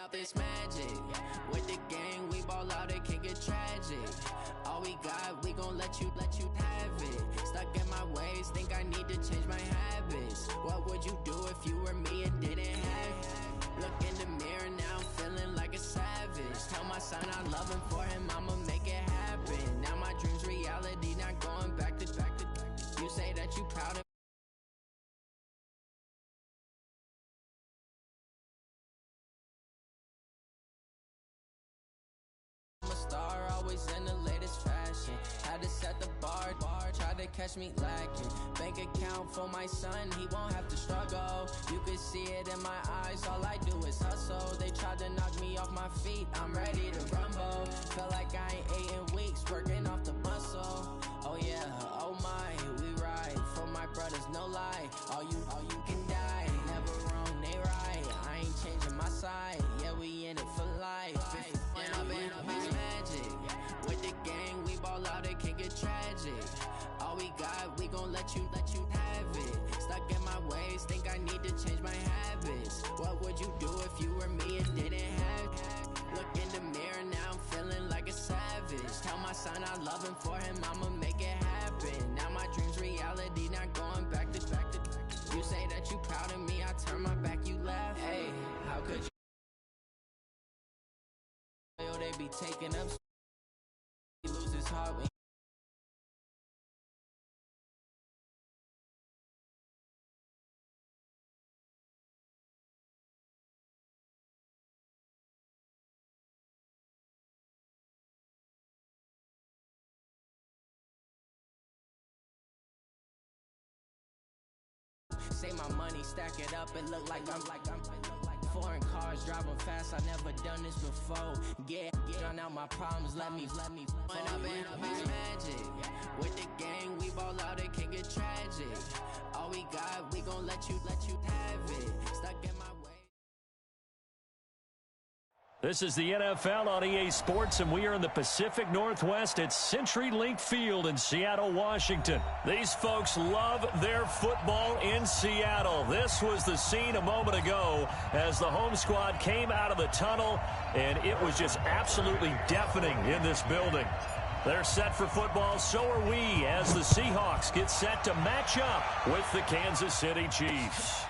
Up this magic with the gang, we ball out, it can get tragic. All we got, we gon' let you have it. Stuck in my ways, think I need to change my habits. What would you do if you were me and didn't have it? Look in the mirror now, I'm feeling like a savage. Tell my son I love him, for him I'ma make it happen. Now my dreams reality, not going back to. You say that you proud of star, always in the latest fashion. Had to set the bar, tried to catch me lacking. Bank account for my son, he won't have to struggle. You can see it in my eyes, all I do is hustle. They tried to knock me off my feet, I'm ready to rumble. Felt like I ain't ate in weeks, working off the muscle. Oh yeah, oh my, we ride for my brothers, no lie. All you can die, never wrong, they right. I ain't changing my side, yeah, we in it for life. With the gang, we ball out, it can get tragic. All we got, we gon' let you have it. Stuck in my ways, think I need to change my habits. What would you do if you were me and didn't have it? Look in the mirror, now I'm feeling like a savage. Tell my son I love him, for him I'ma make it happen. Now my dreams reality, not going back to. You say that you proud of me, I turn my back, you laugh. Hey, how could you? They be taking up. He loses heart when say my money, stack it up, it look like I'm foreign cars, driving fast, I never done this before. Get drown out my problems, let me When up in magic with the gang, we ball out, it can get tragic. All we got, we gon' let you have it. Stuck in my way. This is the NFL on EA Sports, and we are in the Pacific Northwest at CenturyLink Field in Seattle, Washington. These folks love their football in Seattle. This was the scene a moment ago as the home squad came out of the tunnel, and it was just absolutely deafening in this building. They're set for football, so are we, as the Seahawks get set to match up with the Kansas City Chiefs.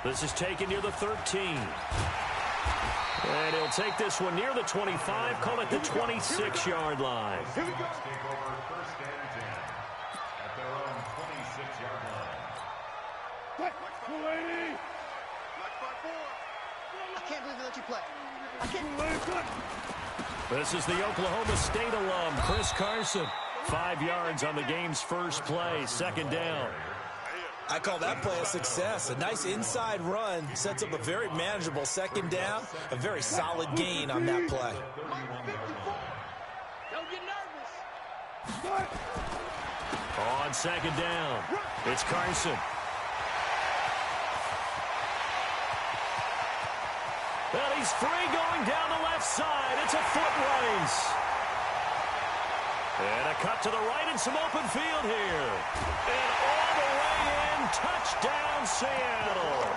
This is taken near the 13. And he'll take this one near the 25, call it the 26-yard line. Here we go. Take over first and 10 at their own 26-yard line. I can't believe they let you play. I can't. This is the Oklahoma State alum, Chris Carson. 5 yards on the game's first play, second down. I call that play a success. A nice inside run sets up a very manageable second down, a very solid gain on that play. Don't get nervous. On second down, it's Carson. Well, he's free going down the left side. It's a foot race. And a cut to the right and some open field here. And all the way in, touchdown Seattle.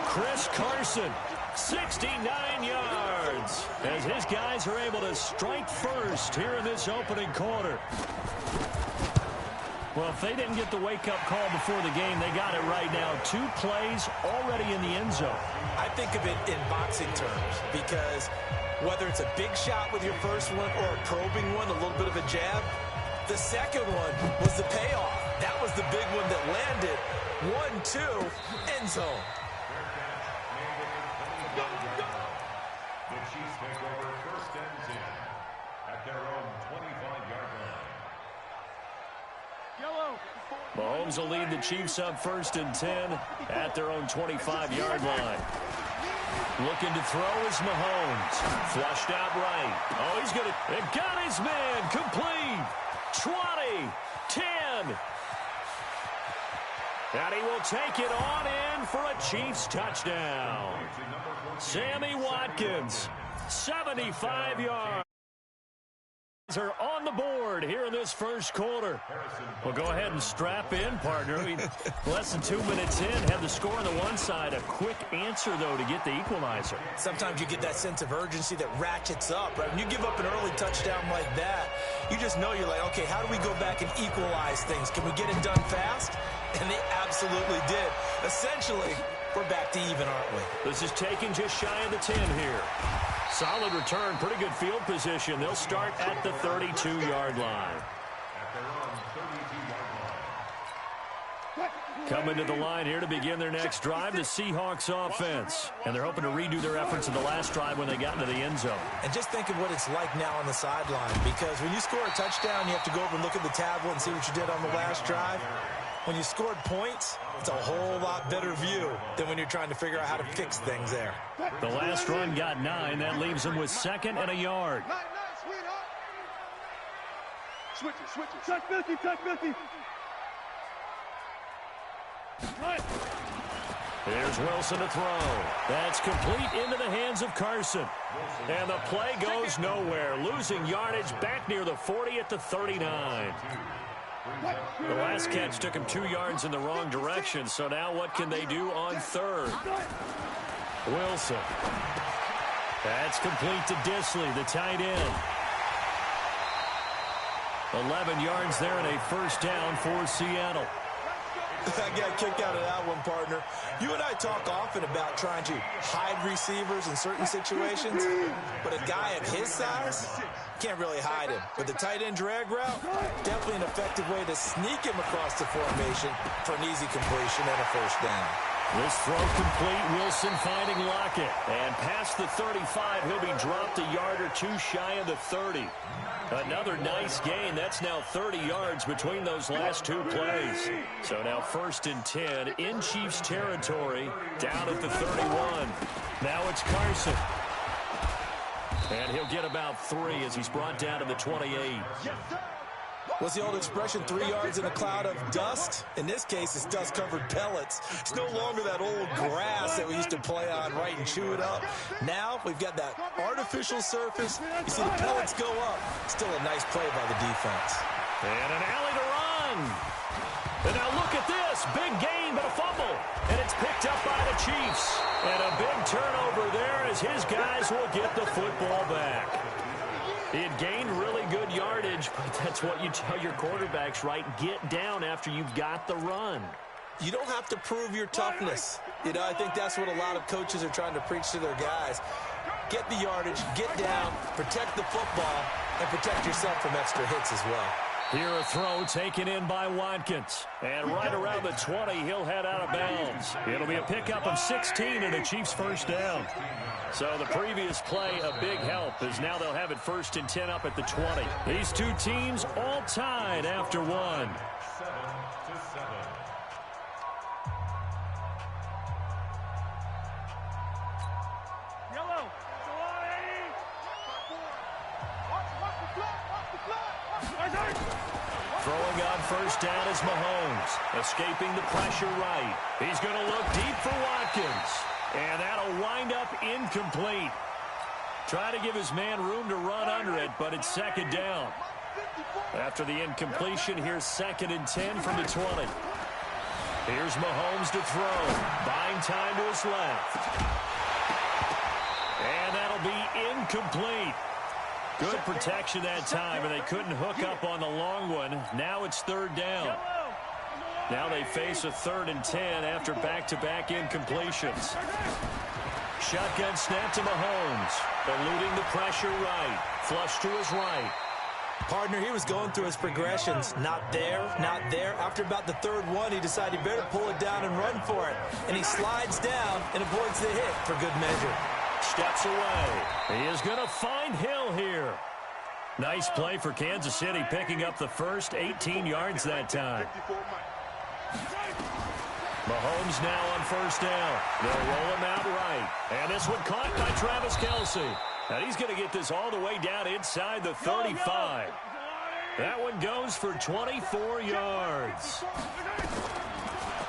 Chris Carson, 69 yards, as his guys are able to strike first here in this opening quarter. Well, if they didn't get the wake-up call before the game, they got it right now. 2 plays already in the end zone. I think of it in boxing terms because whether it's a big shot with your first one or a probing one, a little bit of a jab, the second one was the payoff. That was the big one that landed. 1-2, end zone. The Chiefs take over first and 10 at their own 25-yard line. Mahomes will lead the Chiefs up first and 10 at their own 25-yard line. Looking to throw is Mahomes. Flushed out right. Oh, he's going to... It got his man. Complete. 20. 10. And he will take it on in for a Chiefs touchdown. Sammy Watkins, 75 yards. Are on the board here in this first quarter. Well, go ahead and strap in, partner. Less than 2 minutes in, have the score on the one side. A quick answer, though, to get the equalizer. Sometimes you get that sense of urgency that ratchets up, right? When you give up an early touchdown like that, you just know you're like, okay, how do we go back and equalize things? Can we get it done fast? And they absolutely did. Essentially, we're back to even, aren't we? This is taking just shy of the 10 here. Solid return, pretty good field position. They'll start at the 32-yard line. Coming to the line here to begin their next drive, the Seahawks offense. And they're hoping to redo their efforts in the last drive when they got into the end zone. And just think of what it's like now on the sideline, because when you score a touchdown, you have to go over and look at the tablet and see what you did on the last drive. When you scored points, it's a whole lot better view than when you're trying to figure out how to fix things there. The last run got 9. That leaves them with 2nd and a yard. Switch it. Check 50. Here's Wilson to throw. That's complete into the hands of Carson. And the play goes nowhere. Losing yardage back near the 40 at the 39. The last catch took him 2 yards in the wrong direction, so now what can they do on 3rd? Wilson. That's complete to Disley, the tight end. 11 yards there and a first down for Seattle. I got a kick out of that one, partner. You and I talk often about trying to hide receivers in certain situations, but a guy of his size can't really hide him. But the tight end drag route, definitely an effective way to sneak him across the formation for an easy completion and a first down. This throw complete, Wilson finding Lockett. And past the 35, he'll be dropped a yard or 2 shy of the 30. Another nice gain. That's now 30 yards between those last 2 plays. So now 1st and 10 in Chiefs territory, down at the 31. Now it's Carson. And he'll get about 3 as he's brought down to the 28. What's the old expression, 3 yards in a cloud of dust? In this case, it's dust-covered pellets. It's no longer that old grass that we used to play on, right, and chew it up. Now we've got that artificial surface. You see the pellets go up. Still a nice play by the defense. And an alley to run. And now look at this. Big gain, but a fumble. And it's picked up by the Chiefs. And a big turnover there as his guys will get the football back. He had gained really good yardage, but that's what you tell your quarterbacks, right? Get down after you've got the run. You don't have to prove your toughness. You know, I think that's what a lot of coaches are trying to preach to their guys. Get the yardage, get down, protect the football, and protect yourself from extra hits as well. Here a throw taken in by Watkins. And right around the 20, he'll head out of bounds. It'll be a pickup of 16 and a Chiefs first down. So the previous play, a big help, as now they'll have it 1st and 10 up at the 20. These 2 teams all tied after 1. 7-7. Yellow. Throwing on first down is Mahomes, escaping the pressure right. He's going to look deep for Watkins, and that'll wind up incomplete. Try to give his man room to run under it, but it's 2nd down. After the incompletion, here's 2nd and 10 from the 20. Here's Mahomes to throw, buying time to his left. And that'll be incomplete. Good protection that time, and they couldn't hook up on the long one. Now it's 3rd down. Now they face a 3rd and 10 after back-to-back incompletions. Shotgun snap to Mahomes, eluding the pressure right. Flush to his right. Partner, he was going through his progressions. Not there, not there. After about the 3rd one, he decided he better pull it down and run for it. And he slides down and avoids the hit for good measure. Steps away. He is going to find Hill here. Nice play for Kansas City, picking up the first 18 yards that time. Mahomes now on first down. They'll roll him out right. And this one caught by Travis Kelce. And he's going to get this all the way down inside the 35. That one goes for 24 yards.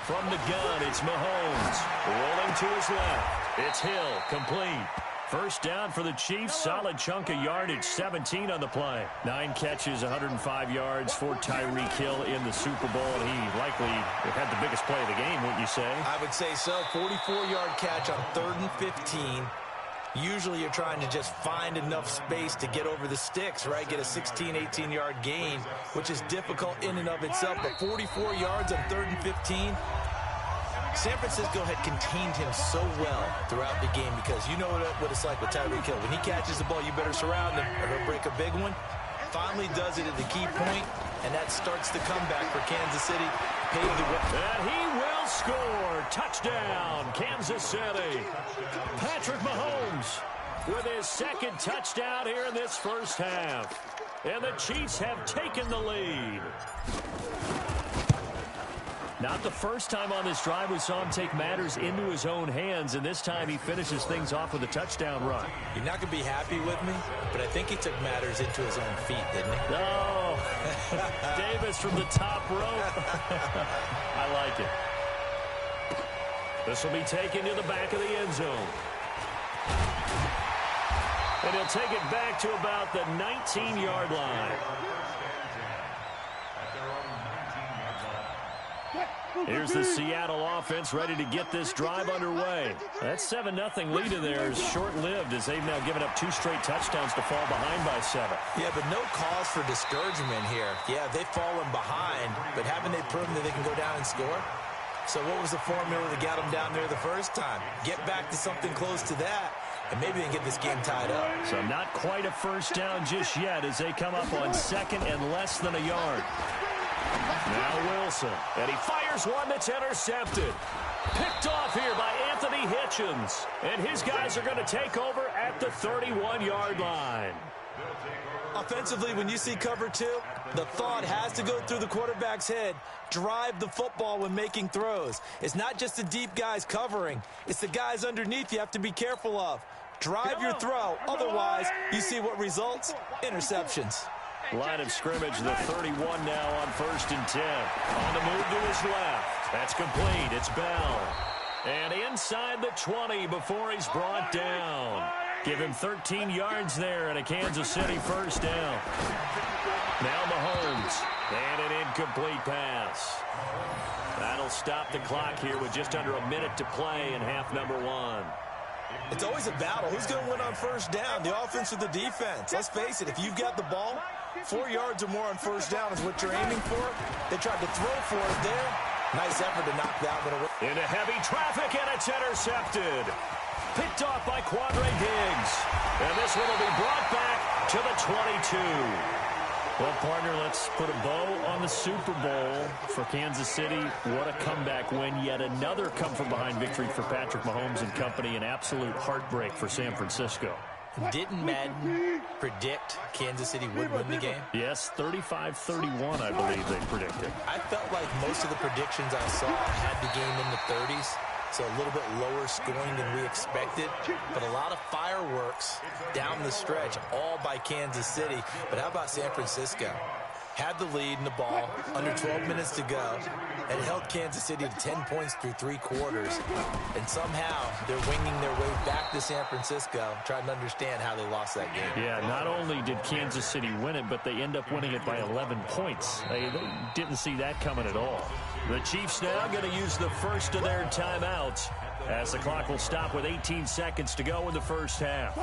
From the gun, it's Mahomes. Rolling to his left. It's Hill, complete. First down for the Chiefs. Solid chunk of yardage, 17 on the play. 9 catches, 105 yards for Tyreek Hill in the Super Bowl, and he likely had the biggest play of the game, wouldn't you say? I would say so. 44-yard catch on 3rd and 15. Usually you're trying to just find enough space to get over the sticks, right? Get a 16, 18-yard gain, which is difficult in and of itself. But 44 yards on 3rd and 15. San Francisco had contained him so well throughout the game because you know what it's like with Tyreek Hill. When he catches the ball, you better surround him or he'll break a big one. Finally does it at the key point, and that starts the comeback for Kansas City. Paved the way. And he will score. Touchdown, Kansas City. Patrick Mahomes with his 2nd touchdown here in this first half. And the Chiefs have taken the lead. Not the first time on this drive we saw him take matters into his own hands, and this time he finishes things off with a touchdown run. You're not going to be happy with me, but I think he took matters into his own feet, didn't he? No. Davis from the top rope. I like it. This will be taken to the back of the end zone. And he'll take it back to about the 19-yard line. Here's the Seattle offense ready to get this drive underway. That 7-0 lead in there is short-lived as they've now given up 2 straight touchdowns to fall behind by 7. Yeah, but no cause for discouragement here. Yeah, they've fallen behind, but haven't they proven that they can go down and score? So what was the formula that got them down there the first time? Get back to something close to that, and maybe they can get this game tied up. So not quite a first down just yet as they come up on 2nd and less than a yard. Now Wilson, and he fires one that's intercepted. Picked off here by Anthony Hitchens. And his guys are going to take over at the 31-yard line. Offensively, when you see cover 2, the thought has to go through the quarterback's head. Drive the football when making throws. It's not just the deep guys covering. It's the guys underneath you have to be careful of. Drive your throw. Otherwise, you see what results? Interceptions. Line of scrimmage, the 31 now on 1st and 10. On the move to his left. That's complete. It's Bell. And inside the 20 before he's brought down. Give him 13 yards there and a Kansas City first down. Now Mahomes. And an incomplete pass. That'll stop the clock here with just under a minute to play in half number 1. It's always a battle. Who's going to win on first down, the offense or the defense? Let's face it, if you've got the ball, 4 yards or more on first down is what you're aiming for. They tried to throw for it there. Nice effort to knock that one away. Into heavy traffic, and it's intercepted. Picked off by Quandre Diggs. And this one will be brought back to the 22. Well, partner, let's put a bow on the Super Bowl for Kansas City. What a comeback win. Yet another come-from-behind victory for Patrick Mahomes and company. An absolute heartbreak for San Francisco. Didn't Madden predict Kansas City would win the game? Yes, 35-31, I believe they predicted. I felt like most of the predictions I saw had the game in the 30s. So a little bit lower scoring than we expected, but a lot of fireworks down the stretch, all by Kansas City. But how about San Francisco? Had the lead in the ball, under 12 minutes to go, and held Kansas City to 10 points through 3 quarters. And somehow they're winging their way back to San Francisco, trying to understand how they lost that game. Yeah, not only did Kansas City win it, but they end up winning it by 11 points. They didn't see that coming at all. The Chiefs now going to use the first of their timeouts as the clock will stop with 18 seconds to go in the first half.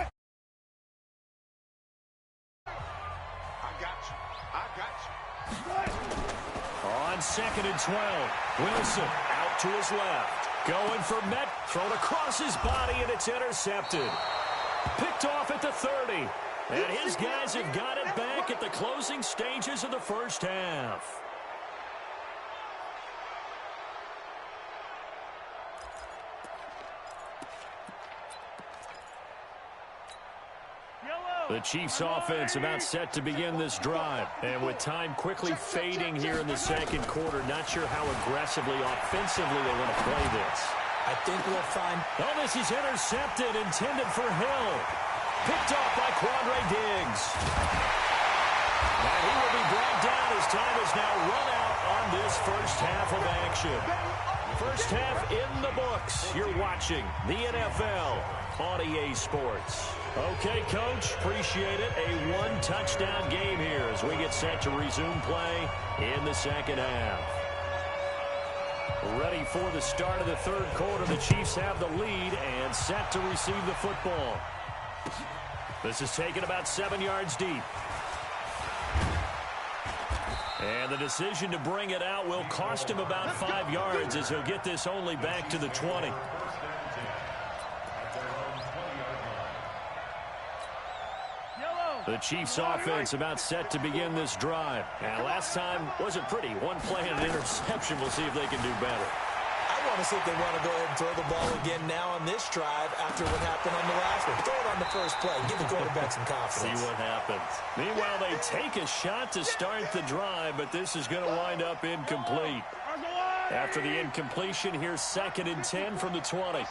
On 2nd and 12, Wilson out to his left. Going for Met, thrown across his body, and it's intercepted. Picked off at the 30. And his guys have got it back at the closing stages of the first half. The Chiefs offense about set to begin this drive. And with time quickly fading here in the second quarter, not sure how aggressively, offensively they want to play this. I think we'll find... Oh, this is intercepted, intended for Hill. Picked off by Quandre Diggs. And he will be brought down as time is now run out on this first half of action. First half in the books. You're watching the NFL on EA Sports. Okay, Coach, appreciate it. A one-touchdown game here as we get set to resume play in the second half. Ready for the start of the third quarter. The Chiefs have the lead and set to receive the football. This is taken about 7 yards deep. And the decision to bring it out will cost him about 5 yards as he'll get this only back to the 20. The Chiefs offense about set to begin this drive. And last time wasn't pretty. One play and an interception. We'll see if they can do better. I want to see if they want to go ahead and throw the ball again now on this drive after what happened on the last one. Throw it on the first play. Give the quarterback some confidence. See what happens. Meanwhile, they take a shot to start the drive, but this is going to wind up incomplete. After the incompletion, here's 2nd and 10 from the 20.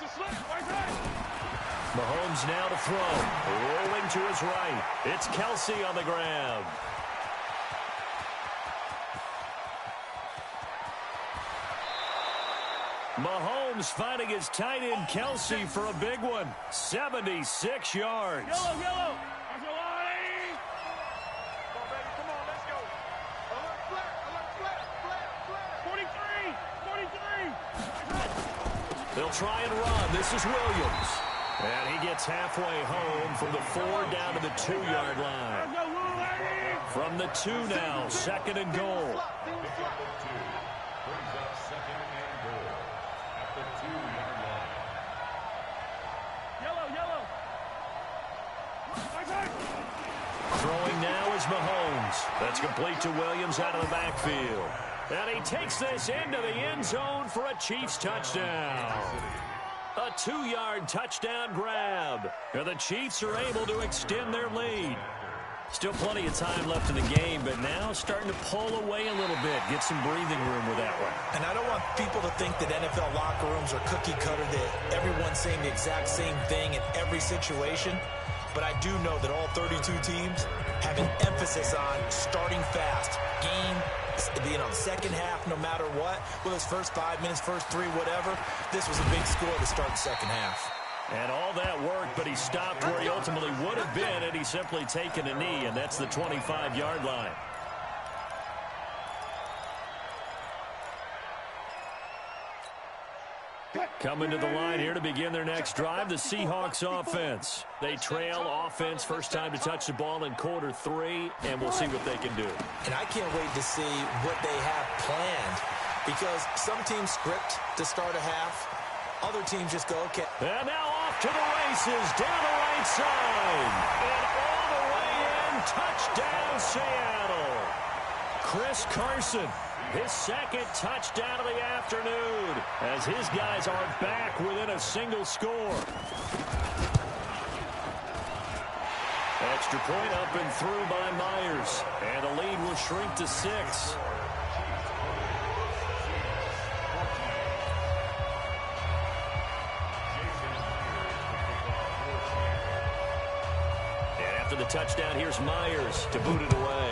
Mahomes now to throw. Rolling to his right. It's Kelsey on the grab. Mahomes finding his tight end Kelsey for a big one. 76 yards. Yellow, yellow. That's your line. Come on, baby. Come on, let's go. Alert, flat. 43. They'll try and run. This is Williams. And he gets halfway home from the 4 down to the 2-yard line. From the 2 now, 2nd and goal. Brings up 2nd and goal at the 2-yard line. Yellow. Throwing now is Mahomes. That's complete to Williams out of the backfield. And he takes this into the end zone for a Chiefs touchdown. A 2-yard touchdown grab. And the Chiefs are able to extend their lead. Still plenty of time left in the game, but now starting to pull away a little bit. Get some breathing room with that one. And I don't want people to think that NFL locker rooms are cookie cutter, that everyone's saying the exact same thing in every situation. But I do know that all 32 teams have an emphasis on starting fast. The second half, no matter what, whether it's first 5 minutes, first 3, whatever, this was a big score to start the second half. And all that worked, but he stopped where he ultimately would have been had he simply taken a knee, and that's the 25-yard line. Coming to the line here to begin their next drive, the Seahawks offense. They trail offense, first time to touch the ball in quarter 3, and we'll see what they can do. And I can't wait to see what they have planned, because some teams script to start a half. Other teams just go, okay. And now off to the races, down the right side. And all the way in, touchdown Seattle. Chris Carson, his 2nd touchdown of the afternoon, as his guys are back within a single score. Extra point up and through by Myers. And the lead will shrink to 6. And after the touchdown, here's Myers to boot it away.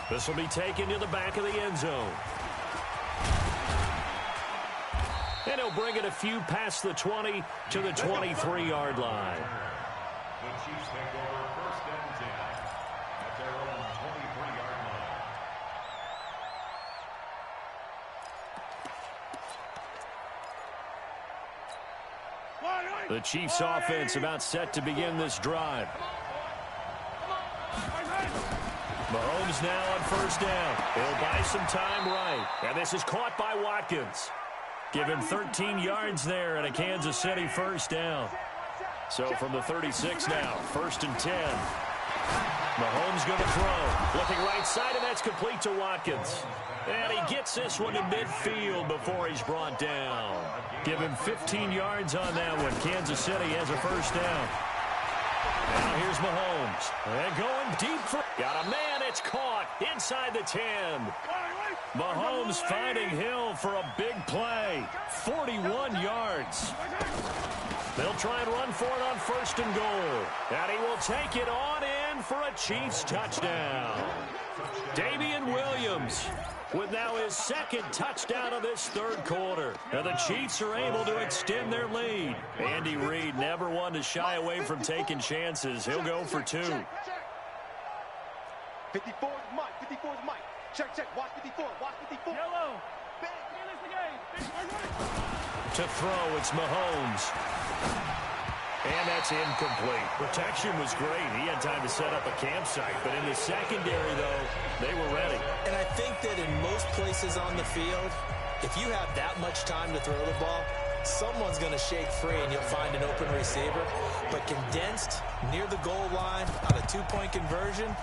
This will be taken to the back of the end zone. And he'll bring it a few past the 20 to the 23-yard line. The Chiefs take over 1st and 10 at their own 23-yard line. The Chiefs offense about set to begin this drive. Mahomes now on 1st down. He'll buy some time right. And this is caught by Watkins. Give him 13 yards there and a Kansas City 1st down. So from the 36 now, 1st and 10. Mahomes going to throw. Looking right side, and that's complete to Watkins. And he gets this one to midfield before he's brought down. Give him 15 yards on that one. Kansas City has a 1st down. Now here's Mahomes. And going deep for... Got a man, it's caught inside the 10. Mahomes finding Hill for a big play. 41 yards. They'll try and run for it on 1st and goal. And he will take it on in for a Chiefs touchdown. Damian Williams with now his second touchdown of this third quarter. Now the Chiefs are able to extend their lead. Andy Reid never one to shy away from taking chances. He'll go for 2. 54 is Mike. 54 is Mike. Check, check. Watch 54. Watch 54. Yellow. To throw, it's Mahomes. And that's incomplete. Protection was great. He had time to set up a campsite. But in the secondary, though, they were ready. And I think that in most places on the field, if you have that much time to throw the ball, someone's going to shake free and you'll find an open receiver. But condensed, near the goal line, on a 2-point conversion,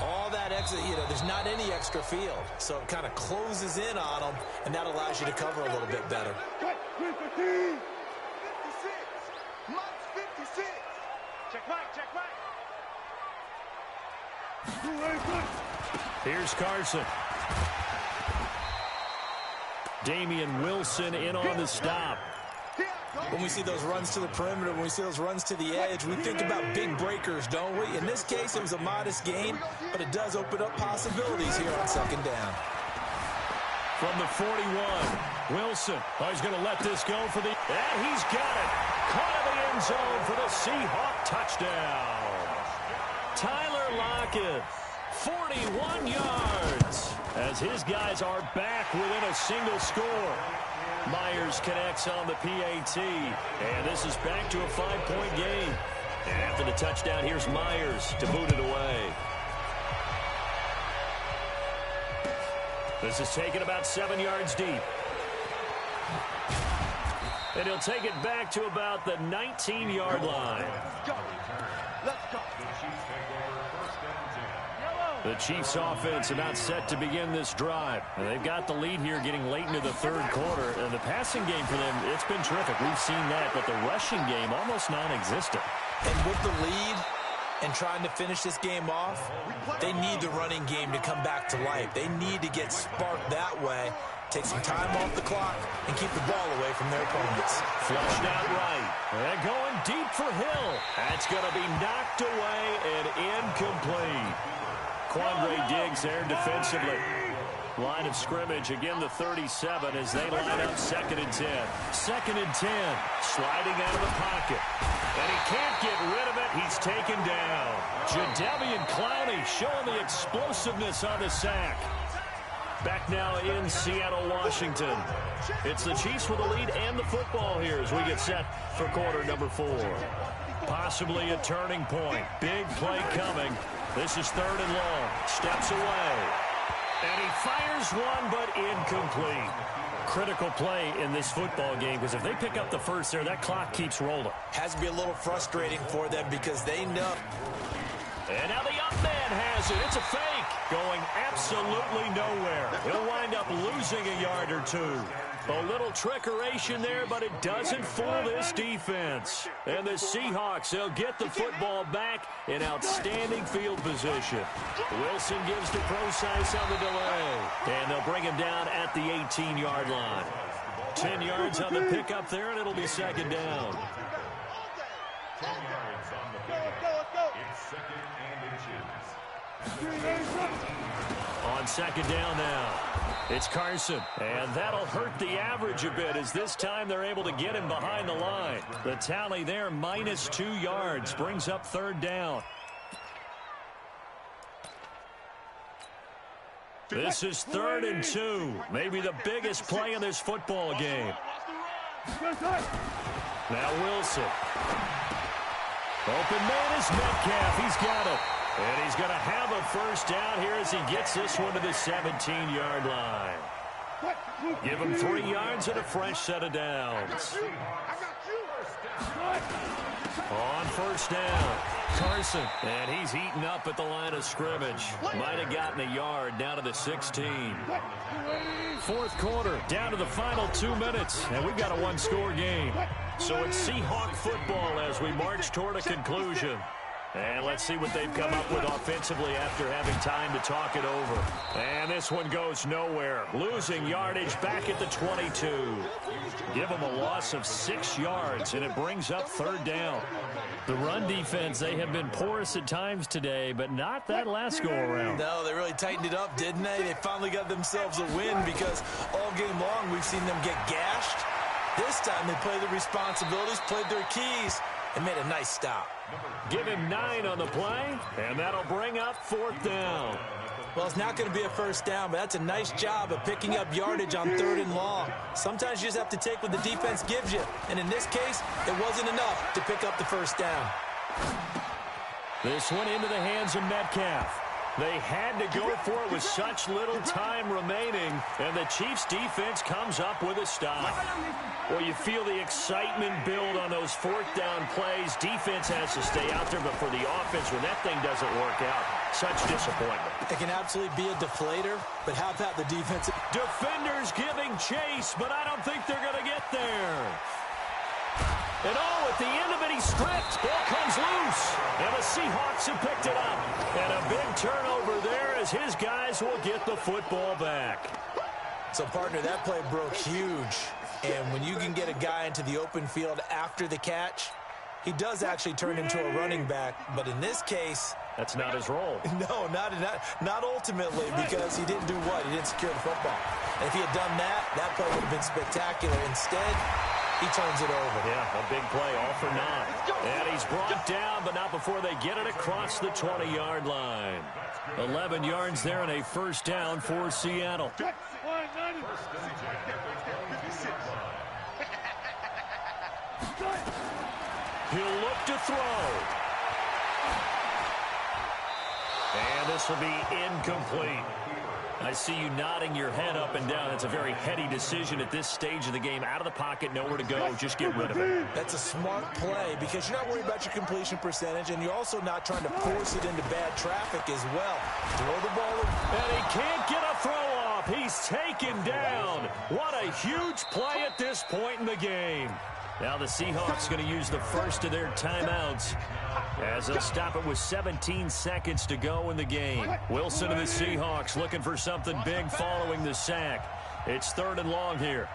all that extra, there's not any extra field. So it kind of closes in on them, and that allows you to cover a little bit better. 56. Mike's 56. Check Mike. Check Mike. Here's Carson. Damian Wilson in on the stop. When we see those runs to the perimeter, when we see those runs to the edge, we think about big breakers, don't we? In this case, it was a modest gain, but it does open up possibilities here on second down. From the 41, Wilson. Oh, he's going to let this go for the... And he's got it. Caught in the end zone for the Seahawk touchdown. Tyler Lockett, 41 yards, as his guys are back within a single score. Myers connects on the PAT, and this is back to a 5-point game. And after the touchdown, here's Myers to boot it away. This is taken about 7 yards deep. And he'll take it back to about the 19-yard line. Let's go. The Chiefs offense about set to begin this drive. And they've got the lead here getting late into the third quarter. And the passing game for them, it's been terrific. We've seen that, but the rushing game almost non-existent. And with the lead and trying to finish this game off, they need the running game to come back to life. They need to get sparked that way, take some time off the clock, and keep the ball away from their opponents. Flushed out right. And going deep for Hill. That's going to be knocked away and incomplete. Quandre Diggs there defensively. Line of scrimmage, again the 37 as they line up 2nd and 10. 2nd and 10, sliding out of the pocket. And he can't get rid of it. He's taken down. Jadeveon Clowney showing the explosiveness on the sack. Back now in Seattle, Washington. It's the Chiefs with the lead and the football here as we get set for quarter number 4. Possibly a turning point. Big play coming. This is 3rd and long. Steps away. And he fires one, but incomplete. Critical play in this football game because if they pick up the first there, that clock keeps rolling. Has to be a little frustrating for them because they know. And now the up man has it. It's a fake. Going absolutely nowhere. He'll wind up losing a yard or 2. A little trickeration there, but it doesn't fool this defense. And the Seahawks, they'll get the football back in outstanding field position. Wilson gives to Procise on the delay. And they'll bring him down at the 18-yard line. 10 yards on the pickup there, and it'll be 2nd down. 10 yards on the pickup. It's 2nd and inches. On 2nd down now. It's Carson, and that'll hurt the average a bit as this time they're able to get him behind the line. The tally there, minus 2 yards, brings up 3rd down. This is 3rd and 2, maybe the biggest play in this football game. Now Wilson. Open man is Metcalf, he's got it. And he's going to have a first down here as he gets this one to the 17-yard line. Give him 3 yards and a fresh set of downs. On first down, Carson. And he's heating up at the line of scrimmage. Might have gotten a yard down to the 16. 4th quarter, down to the final 2 minutes. And we've got a 1-score game. So it's Seahawk football as we march toward a conclusion. And let's see what they've come up with offensively after having time to talk it over. And this one goes nowhere. Losing yardage back at the 22. Give them a loss of 6 yards, and it brings up 3rd down. The run defense, they have been porous at times today, but not that last go-around. No, they really tightened it up, didn't they? They finally got themselves a win because all game long we've seen them get gashed. This time they played the responsibilities, played their keys, and made a nice stop. Give him 9 on the play, and that'll bring up 4th down. Well, it's not going to be a first down, but that's a nice job of picking up yardage on 3rd and long. Sometimes you just have to take what the defense gives you, and in this case, it wasn't enough to pick up the first down. This one into the hands of Metcalf. They had to go for it with such little time remaining, and the Chiefs' defense comes up with a stop. Well, you feel the excitement build on those 4th down plays. Defense has to stay out there, but for the offense, when that thing doesn't work out, such disappointment. It can absolutely be a deflator, but how about the defense? Defenders giving chase, but I don't think they're going to get there. And at the end of it, he's stripped. Ball comes loose. And the Seahawks have picked it up. And a big turnover there as his guys will get the football back. So, partner, that play broke huge. And when you can get a guy into the open field after the catch, he does actually turn into a running back. But in this case, that's not his role. No, not ultimately, because he didn't do what? He didn't secure the football. And if he had done that, that play would have been spectacular. Instead, he turns it over. Yeah, a big play, all for 9. And he's brought down, but not before they get it across the 20-yard line. 11 yards there and a first down for Seattle. He'll look to throw. And this will be incomplete. I see you nodding your head up and down. It's a very heady decision at this stage of the game. Out of the pocket, nowhere to go. Just get rid of it. That's a smart play because you're not worried about your completion percentage, and you're also not trying to force it into bad traffic as well. Throw the ball. And he can't get a throw off. He's taken down. What a huge play at this point in the game. Now the Seahawks going to use the first of their timeouts as they'll stop it with 17 seconds to go in the game. Wilson and the Seahawks looking for something big following the sack. It's 3rd and long here.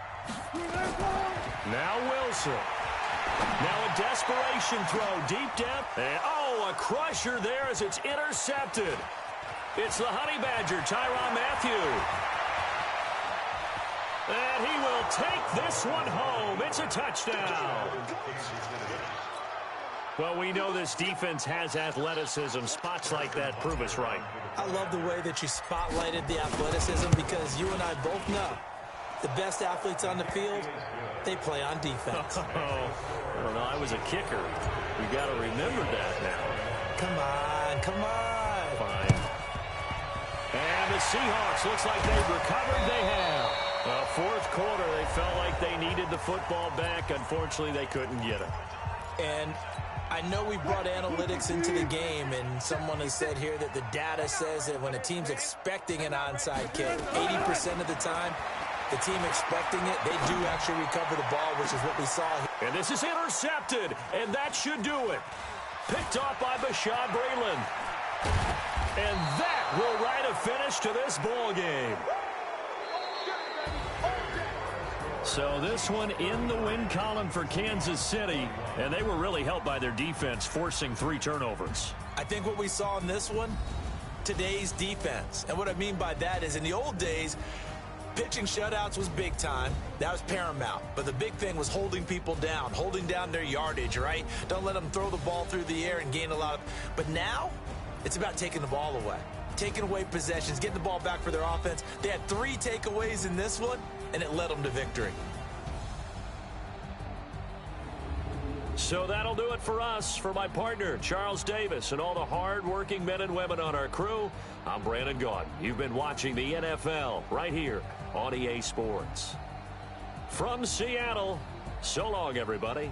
Now Wilson. Now a desperation throw deep down. And a crusher there as it's intercepted. It's the Honey Badger, Tyrann Mathieu. And he will take this one home. It's a touchdown. Well, we know this defense has athleticism. Spots like that prove us right. I love the way that you spotlighted the athleticism because you and I both know the best athletes on the field, they play on defense. I don't know. I was a kicker. You got to remember that now. Come on. Fine. And the Seahawks, looks like they've recovered. They have. 4th quarter, they felt like they needed the football back. Unfortunately, they couldn't get it. And I know we brought analytics into the game, and someone has said here that the data says that when a team's expecting an onside kick, 80% of the time, the team expecting it, they do actually recover the ball, which is what we saw here. And this is intercepted, and that should do it. Picked off by Bashaud Breeland. And that will write a finish to this ball game. So this one in the win column for Kansas City, and they were really helped by their defense, forcing 3 turnovers. I think what we saw in this one, today's defense. And what I mean by that is in the old days, pitching shutouts was big time. That was paramount. But the big thing was holding people down, holding down their yardage, right? Don't let them throw the ball through the air and gain a lot of... But now, it's about taking the ball away. Taking away possessions, getting the ball back for their offense. They had 3 takeaways in this one, and it led them to victory. So that'll do it for us. For my partner, Charles Davis, and all the hard-working men and women on our crew, I'm Brandon Gaudin. You've been watching the NFL right here on EA Sports. From Seattle, so long, everybody.